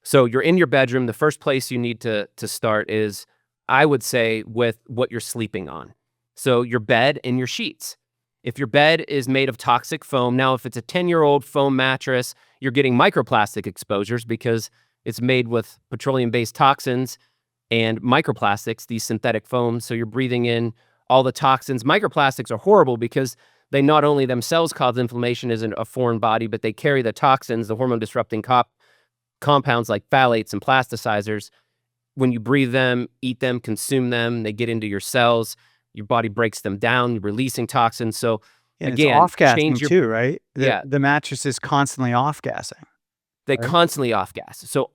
So you're in your bedroom. The first place you need to start is, I would say, with what you're sleeping on. So your bed and your sheets. If your bed is made of toxic foam, now if it's a 10-year-old foam mattress, you're getting microplastic exposures because it's made with petroleum-based toxins and microplastics, these synthetic foams. So you're breathing in all the toxins. Microplastics are horrible because they not only themselves cause inflammation as a foreign body, but they carry the toxins, the hormone-disrupting compounds like phthalates and plasticizers. When you breathe them, eat them, consume them, they get into your cells. Your body breaks them down, releasing toxins. So And it's Again, change off-gassing your too, right? yeah, The mattress is constantly off-gassing, they right? constantly off gas. So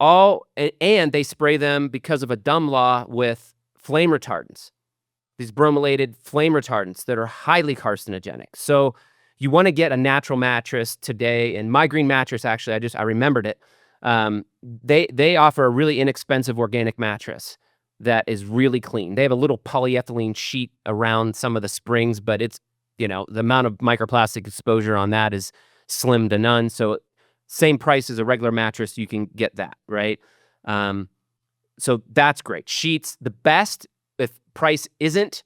and they spray them because of a dumb law with flame retardants. These brominated flame retardants that are highly carcinogenic. So you want to get a natural mattress today. And My Green Mattress, actually, I remembered it. They offer a really inexpensive organic mattress that is really clean. They have a little polyethylene sheet around some of the springs, but it's, the amount of microplastic exposure on that is slim to none. So same price as a regular mattress, you can get that, right? So that's great. Sheets, the best, if price isn't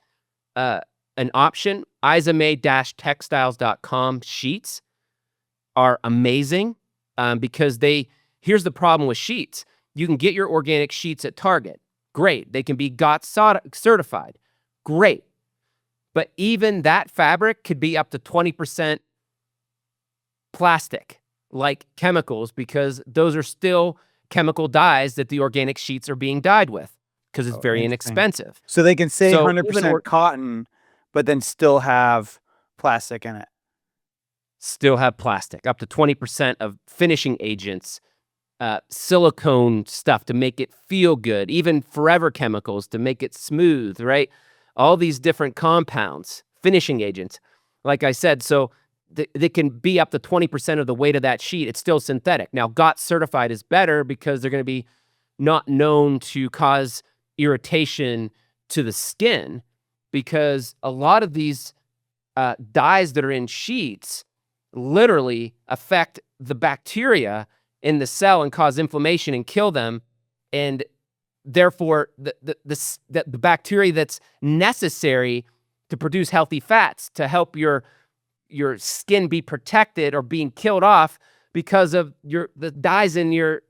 an option, izame-textiles.com sheets are amazing because here's the problem with sheets. You can get your organic sheets at Target. Great. They can be GOTS certified. Great. But even that fabric could be up to 20% plastic, like chemicals, because those are still chemical dyes that the organic sheets are being dyed with because it's Oh, very interesting. inexpensive. So they can say So 100% cotton, but then still have plastic in it. still have plastic, up to 20% of finishing agents, silicone stuff to make it feel good, even forever chemicals to make it smooth, right? All these different compounds, finishing agents, like I said. So they can be up to 20% of the weight of that sheet. It's still synthetic. Now, GOTS certified is better because they're going to be not known to cause irritation to the skin, because a lot of these dyes that are in sheets literally affect the bacteria in the cell and cause inflammation and kill them. And therefore, the bacteria that's necessary to produce healthy fats to help your skin be protected or being killed off because of the dyes in your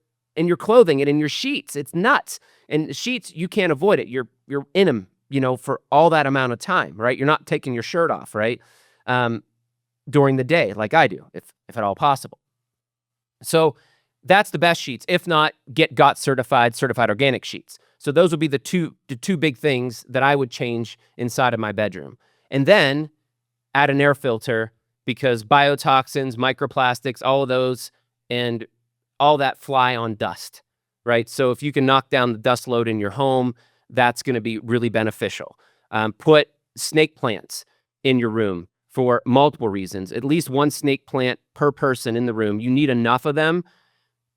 clothing and in your sheets. It's nuts. And sheets, you can't avoid it. You're in them, for all that amount of time, right? You're not taking your shirt off, right? During the day, like I do, if at all possible. So that's the best sheets. If not, get GOTS certified organic sheets. So those would be the two big things that I would change inside of my bedroom. And then add an air filter, because biotoxins, microplastics, all of those, and all that fly on dust, right? So if you can knock down the dust load in your home, that's going to be really beneficial. Put snake plants in your room for multiple reasons. At least one snake plant per person in the room. You need enough of them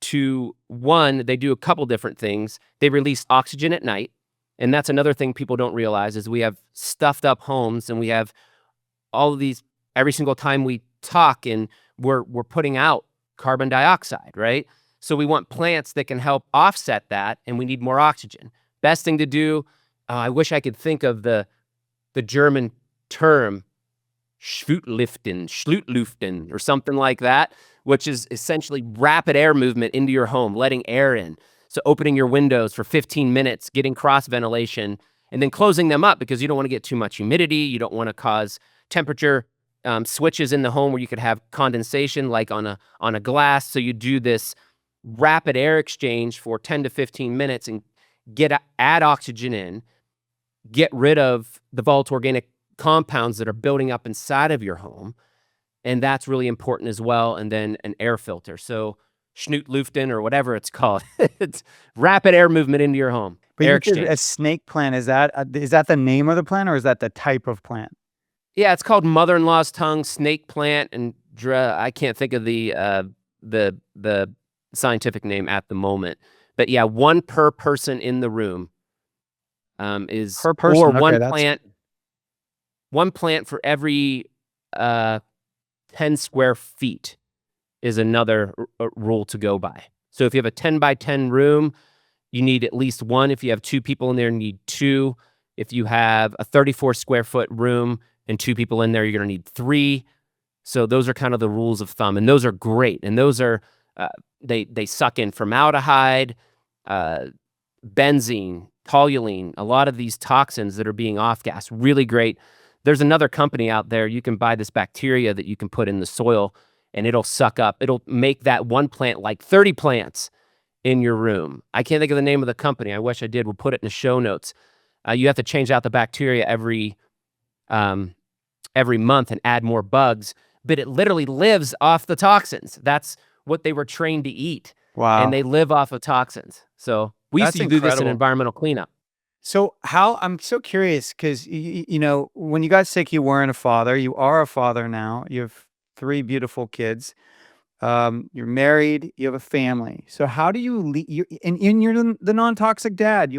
to, one, they do a couple different things. They release oxygen at night. And that's another thing people don't realize is we have stuffed up homes, and we have all of these, every single time we talk, and we're putting out carbon dioxide, right? So we want plants that can help offset that, and we need more oxygen. Best thing to do, I wish I could think of the German term, Schlutlüften, or something like that, which is essentially rapid air movement into your home, letting air in. So opening your windows for 15 minutes, getting cross ventilation, and then closing them up, because you don't want to get too much humidity. You don't want to cause temperature switches in the home where you could have condensation, like on a glass. So you do this rapid air exchange for 10 to 15 minutes and add oxygen in, get rid of the volatile organic compounds that are building up inside of your home. And that's really important as well. And then an air filter. So Schnutluften, or whatever it's called. It's rapid air movement into your home. But Air you said exchange. a snake plant, is that the name of the plant, or is that the type of plant? Yeah, it's called mother-in-law's tongue snake plant, and I can't think of the scientific name at the moment. But yeah, one per person in the room is Per person, or okay, one plant for every 10 square feet is another rule to go by. So if you have a 10 by 10 room, you need at least one. If you have two people in there, you need two. If you have a 34 square foot room and two people in there, you're going to need three. So those are kind of the rules of thumb, and those are great. And those are they suck in formaldehyde, benzene, toluene, a lot of these toxins that are being off-gassed. Really great. There's another company out there. You can buy this bacteria that you can put in the soil, and it'll suck up. It'll make that one plant like 30 plants in your room. I can't think of the name of the company. I wish I did. We'll put it in the show notes. You have to change out the bacteria every every month and add more bugs, but it literally lives off the toxins. That's what they were trained to eat, and Wow. they live off of toxins. So we used That's to do this in incredible. environmental cleanup. So I'm so curious because when you got sick, you weren't a father. You are a father now. You have three beautiful kids. You're married. You have a family. So how do you lead? And you're the non-toxic dad.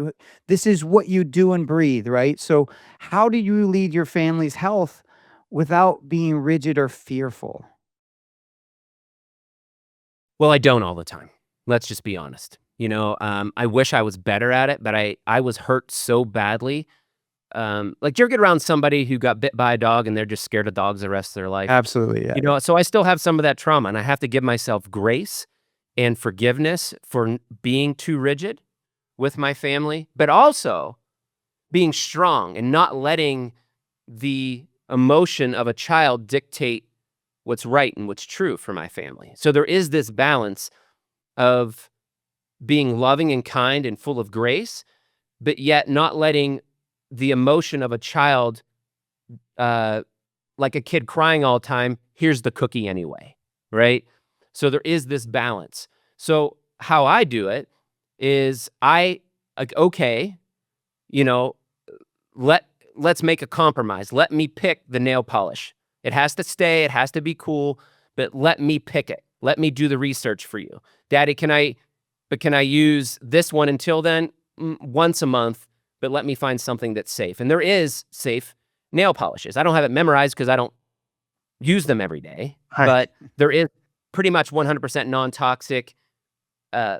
This is what you do and breathe, right? So how do you lead your family's health without being rigid or fearful? Well, I don't all the time. Let's just be honest. I wish I was better at it, but I was hurt so badly. Like, do you ever get around somebody who got bit by a dog and they're just scared of dogs the rest of their life? Absolutely, yeah, yeah. So I still have some of that trauma, and I have to give myself grace and forgiveness for being too rigid with my family, but also being strong and not letting the emotion of a child dictate what's right and what's true for my family. So there is this balance of being loving and kind and full of grace, but yet not letting the emotion of a child, uh, like a kid crying all the time, here's the cookie anyway, right? So there is this balance. So how I do it is okay, you know, let's make a compromise. Let me pick the nail polish. It has to stay, it has to be cool, but let me pick it. Let me do the research for you. Daddy, can I use this one until then? Once a month, but let me find something that's safe. And there is safe nail polishes. I don't have it memorized because I don't use them every day, Right. but there is pretty much 100% non-toxic uh,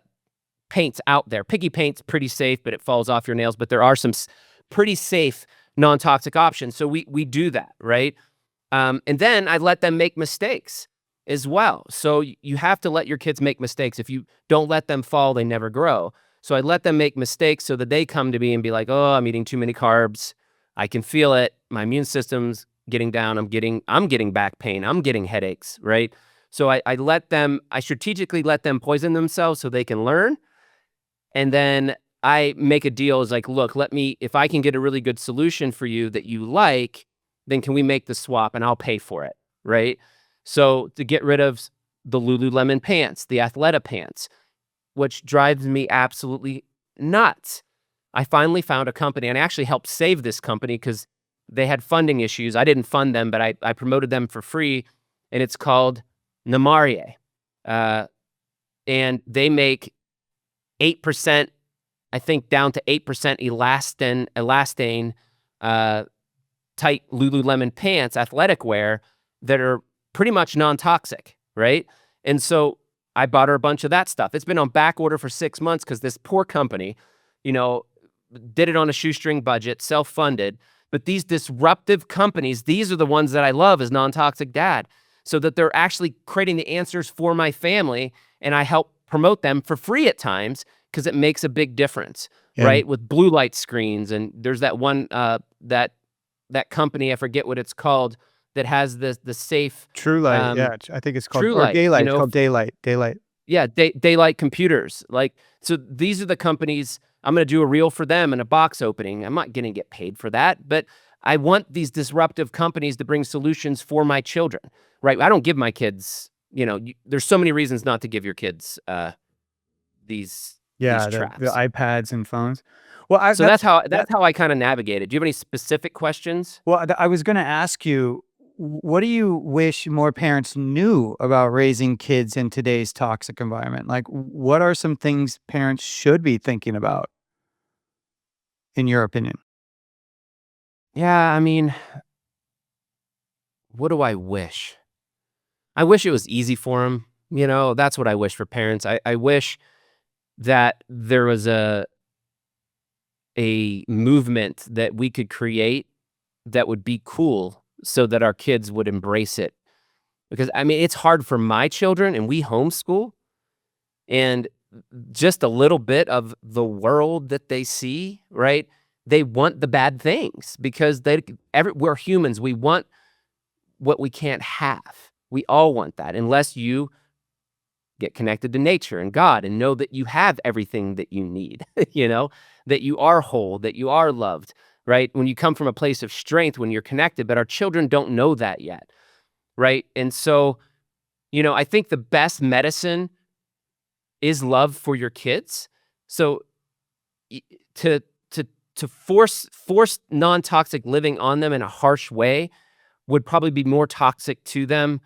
paints out there. Picky paint's pretty safe, but it falls off your nails. But there are some pretty safe non-toxic options. So we do that, right? And then I let them make mistakes as well. So you have to let your kids make mistakes. If you don't let them fall, they never grow. So I let them make mistakes so that they come to me and be like, "Oh, I'm eating too many carbs. I can feel it. My immune system's getting down. I'm getting back pain. I'm getting headaches." Right. So I strategically let them poison themselves so they can learn. And then I make a deal is like, look, if I can get a really good solution for you that you like, then can we make the swap and I'll pay for it, right? So to get rid of the Lululemon pants, the Athleta pants, which drives me absolutely nuts. I finally found a company, and I actually helped save this company because they had funding issues. I didn't fund them, but I promoted them for free, and it's called Namarie. Uh, and they make 8%, I think down to 8% elastane, uh, tight Lululemon pants, athletic wear that are pretty much non-toxic, right? And so I bought her a bunch of that stuff. It's been on back order for 6 months because this poor company, you know, did it on a shoestring budget, self-funded. But these disruptive companies, these are the ones that I love as non-toxic dad, so that they're actually creating the answers for my family, and I help promote them for free at times because it makes a big difference, And right? With blue light screens, and there's that one that company, I forget what it's called, that has the safe True Light, um, yeah, I think it's called True or Light, Daylight. It's called Daylight. Daylight. yeah, daylight computers. Like, so these are the companies. I'm going to do a reel for them and a box opening. I'm not going to get paid for that, but I want these disruptive companies to bring solutions for my children, right? I don't give my kids, there's so many reasons not to give your kids these Yeah, the traps. iPads and phones. Well, I So that's how that that's how I kind of navigated. Do you have any specific questions? well, I was gonna ask you, what do you wish more parents knew about raising kids in today's toxic environment? Like, what are some things parents should be thinking about, in your opinion? Yeah, I mean, what do I wish? I wish it was easy for them. That's what I wish for parents. I wish that there was a movement that we could create that would be cool so that our kids would embrace it. Because I mean, it's hard for my children, and we homeschool, and just a little bit of the world that they see, right? They want the bad things because we're humans. We want what we can't have. We all want that, unless you get connected to nature and God and know that you have everything that you need, that you are whole, that you are loved. right? When you come from a place of strength, when you're connected, but our children don't know that yet, right? And so, I think the best medicine is love for your kids. So y- to to force non-toxic living on them in a harsh way would probably be more toxic to them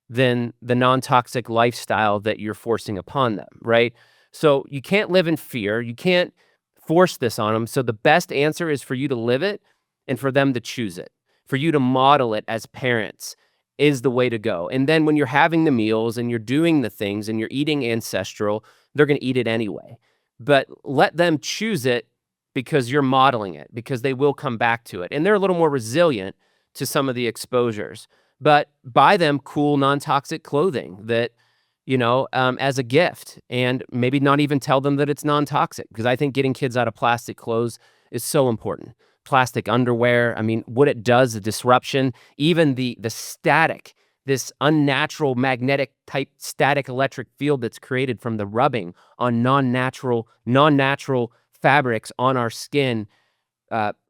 than the non-toxic lifestyle that you're forcing upon them, right? So you can't live in fear. You can't force this on them. So the best answer is for you to live it and for them to choose it. For you to model it as parents is the way to go. And then when you're having the meals and you're doing the things and you're eating ancestral, they're going to eat it anyway. But let them choose it because you're modeling it, because they will come back to it. And they're a little more resilient to some of the exposures. But buy them cool, non-toxic clothing that, as a gift, and maybe not even tell them that it's non-toxic, because I think getting kids out of plastic clothes is so important. Plastic underwear, I mean, what it does, the disruption, even the static, this unnatural magnetic type static electric field that's created from the rubbing on non-natural fabrics on our skin,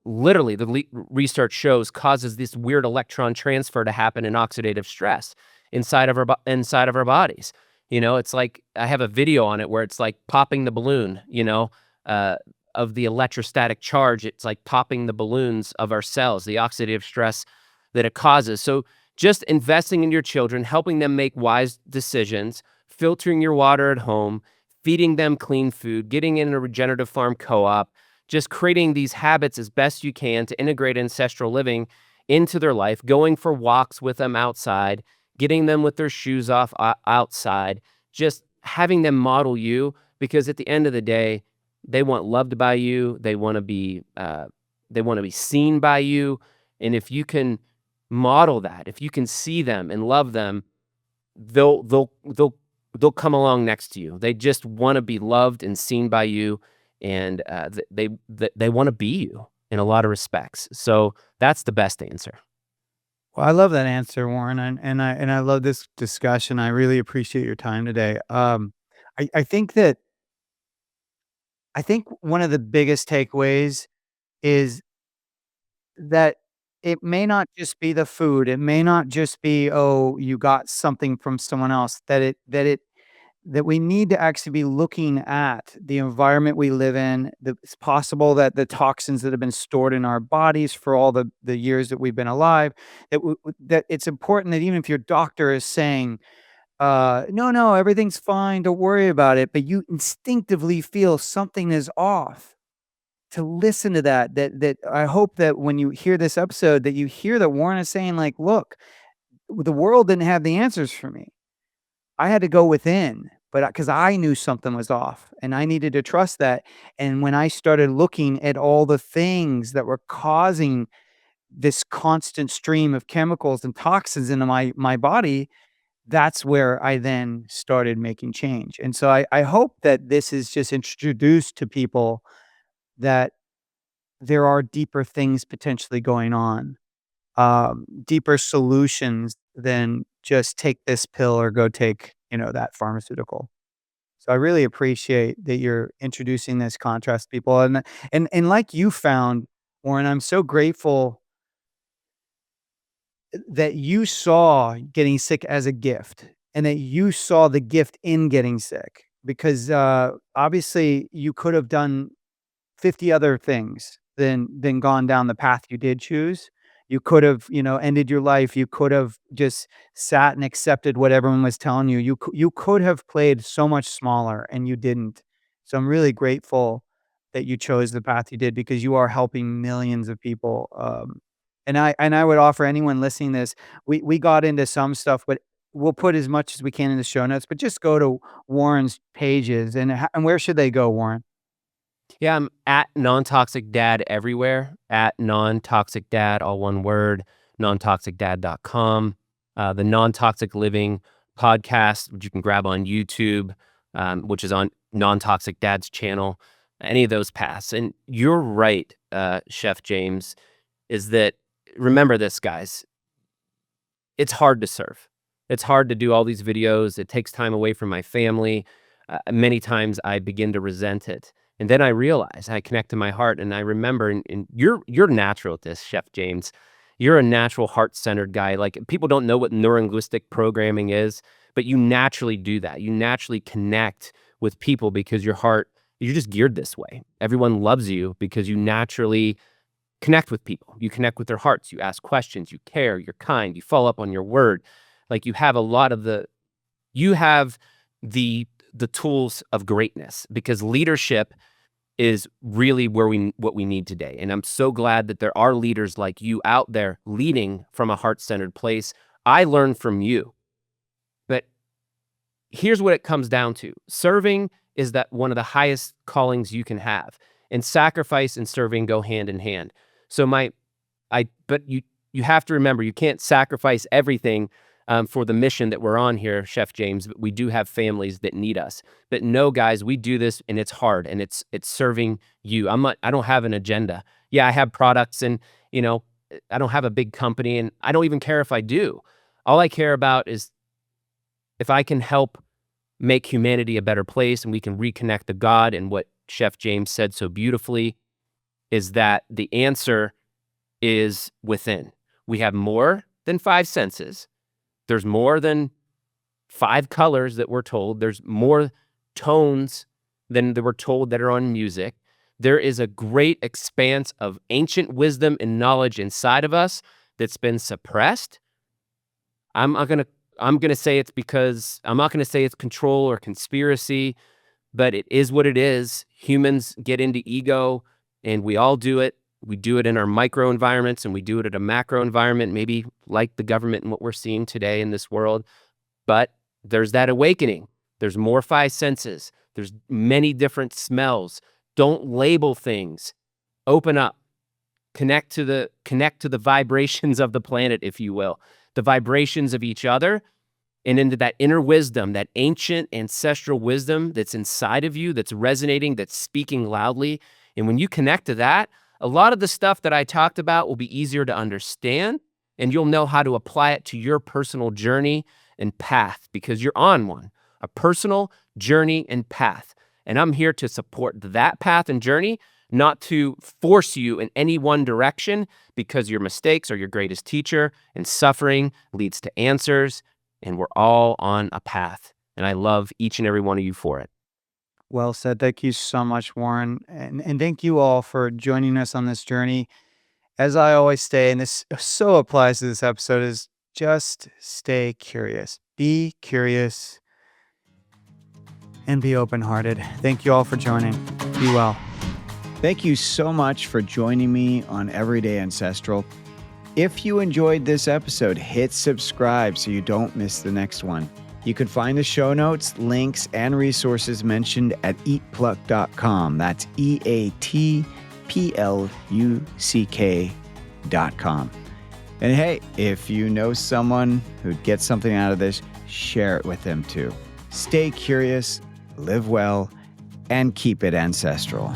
literally the research shows causes this weird electron transfer to happen in oxidative stress inside of our bodies. It's like I have a video on it where it's like popping the balloon, uh, of the electrostatic charge. It's like popping the balloons of our cells, the oxidative stress that it causes. So just investing in your children, helping them make wise decisions, filtering your water at home, feeding them clean food, getting in a regenerative farm co-op, just creating these habits as best you can to integrate ancestral living into their life, going for walks with them outside, getting them with their shoes off outside, just having them model you, because at the end of the day, they want loved by you. They want to be seen by you. And if you can model that, if you can see them and love them, they'll come along next to you. They just want to be loved and seen by you, and they want to be you in a lot of respects. So that's the best answer. Well, I love that answer, Warren, and I love this discussion. I really appreciate your time today. I think that one of the biggest takeaways is that it may not just be the food. It may not just be, oh, you got something from someone else. That we need to actually be looking at the environment we live in. It's possible that the toxins that have been stored in our bodies for all the years that we've been alive, that it's important that even if your doctor is saying, no, no, everything's fine, don't worry about it, but you instinctively feel something is off, to listen to that I hope that when you hear this episode, that you hear that Warren is saying, like, look, the world didn't have the answers for me. I had to go within, but because I knew something was off and I needed to trust that. And when I started looking at all the things that were causing this constant stream of chemicals and toxins into my body, that's where I then started making change. And so I hope that this is just introduced to people that there are deeper things potentially going on, deeper solutions than just take this pill or go take, that pharmaceutical. So I really appreciate that you're introducing this contrast to people, and like you found, Warren, I'm so grateful that you saw getting sick as a gift and that you saw the gift in getting sick, because obviously you could have done 50 other things than gone down the path you did choose. You could have, ended your life. You could have just sat and accepted what everyone was telling you. You could have played so much smaller, and you didn't. So I'm really grateful that you chose the path you did, because you are helping millions of people. And I would offer anyone listening to this, we got into some stuff, but we'll put as much as we can in the show notes. But just go to Warren's pages, and where should they go, Warren? Yeah, I'm at non-toxic dad everywhere, at non-toxic dad, all one word, nontoxicdad.com. The Non-Toxic Living podcast, which you can grab on YouTube, which is on Non-Toxic Dad's channel, any of those paths. And you're right, Chef James, is that, remember this, guys, it's hard to serve. It's hard to do all these videos. It takes time away from my family. Many times I begin to resent it. And then I realize, I connect to my heart, and I remember, and you're natural at this, Chef James. You're a natural heart-centered guy. Like, people don't know what neurolinguistic programming is, but you naturally do that. You naturally connect with people because you're just geared this way. Everyone loves you because you naturally connect with people. You connect with their hearts. You ask questions. You care. You're kind. You follow up on your word. Like, you have the tools of greatness, because leadership is really what we need today. And I'm so glad that there are leaders like you out there leading from a heart-centered place. I learn from you. But here's what it comes down to. Serving is that one of the highest callings you can have. And sacrifice and serving go hand in hand. So but you have to remember, you can't sacrifice everything for the mission that we're on here, Chef James. But we do have families that need us. But no, guys, we do this, and it's hard, and it's serving you. I don't have an agenda. Yeah, I have products, and I don't have a big company, and I don't even care if I do. All I care about is if I can help make humanity a better place, and we can reconnect to God. And what Chef James said so beautifully is that the answer is within. We have more than 5 senses. There's more than 5 colors that we're told. There's more tones than we're told that are on music. There is a great expanse of ancient wisdom and knowledge inside of us that's been suppressed. I'm not gonna say it's control or conspiracy, but it is what it is. Humans get into ego, and we all do it. We do it in our micro environments, and we do it at a macro environment, maybe like the government and what we're seeing today in this world. But there's that awakening. There's more 5 senses. There's many different smells. Don't label things. Open up. Connect to the vibrations of the planet, if you will, the vibrations of each other, and into that inner wisdom, that ancient ancestral wisdom that's inside of you, that's resonating, that's speaking loudly. And when you connect to that, a lot of the stuff that I talked about will be easier to understand, and you'll know how to apply it to your personal journey and path, because you're on one, a personal journey and path. And I'm here to support that path and journey, not to force you in any one direction, because your mistakes are your greatest teacher, and suffering leads to answers, and we're all on a path. And I love each and every one of you for it. Well said. Thank you so much, Warren. And thank you all for joining us on this journey. As I always say, and this so applies to this episode, is just stay curious. Be curious and be open-hearted. Thank you all for joining. Be well. Thank you so much for joining me on Everyday Ancestral. If you enjoyed this episode, hit subscribe so you don't miss the next one. You can find the show notes, links, and resources mentioned at eatpluck.com. That's EATPLUCK.com. And hey, if you know someone who'd get something out of this, share it with them too. Stay curious, live well, and keep it ancestral.